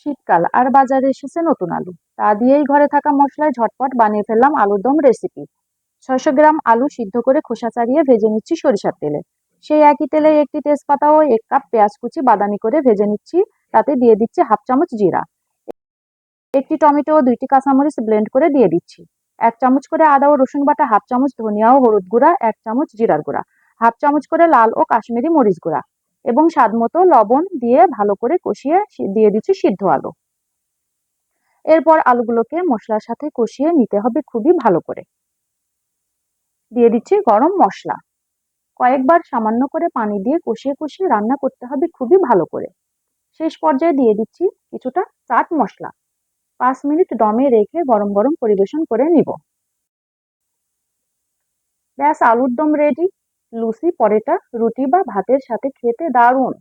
শীতকাল আর বাজারে এসেছে নতুন আলু। তা দিয়েই ঘরে থাকা মশলায় ঝটপট বানিয়ে ফেললাম আলুর দম রেসিপি। ৬০০ গ্রাম আলু সিদ্ধ করে খোসা ছাড়িয়ে ভেজে নিচ্ছি সরিষার তেলে। সেই একই তেলে একটি তেজপাতা ও ১ কাপ পেঁয়াজ কুচি বাদামি করে ভেজে নিচ্ছি। তাতে দিয়ে দিচ্ছি হাফ চামচ জিরা, একটি টমেটো ও ২টি কাঁচামরিচ ব্লেন্ড করে দিয়ে দিচ্ছি। ১ চামচ করে আদা ও রসুন বাটা, হাফ চামচ ধনিয়া ও হলুদ গুঁড়া, ১ চামচ জিরার গুঁড়া, হাফ চামচ করে লাল ও কাশ্মীরি মরিচ গুঁড়া এবং স্বাদ মতো লবণ দিয়ে ভালো করে কষিয়ে দিয়ে দিচ্ছি সিদ্ধ আলু। এরপর আলুগুলোকে মশলার সাথে কষিয়ে নিতে হবে খুবই ভালো করে। দিয়ে দিচ্ছি গরম মসলা। কয়েকবার সামান্য করে পানি দিয়ে কষিয়ে কষিয়ে রান্না করতে হবে খুবই ভালো করে। শেষ পর্যায়ে দিয়ে দিচ্ছি কিছুটা চাট মসলা। ৫ মিনিট দমে রেখে গরম গরম পরিবেশন করে নিব। ব্যাস, আলুর দম রেডি। লুচি, পরোটা, রুটি বা ভাতের সাথে খেতে দারুণ।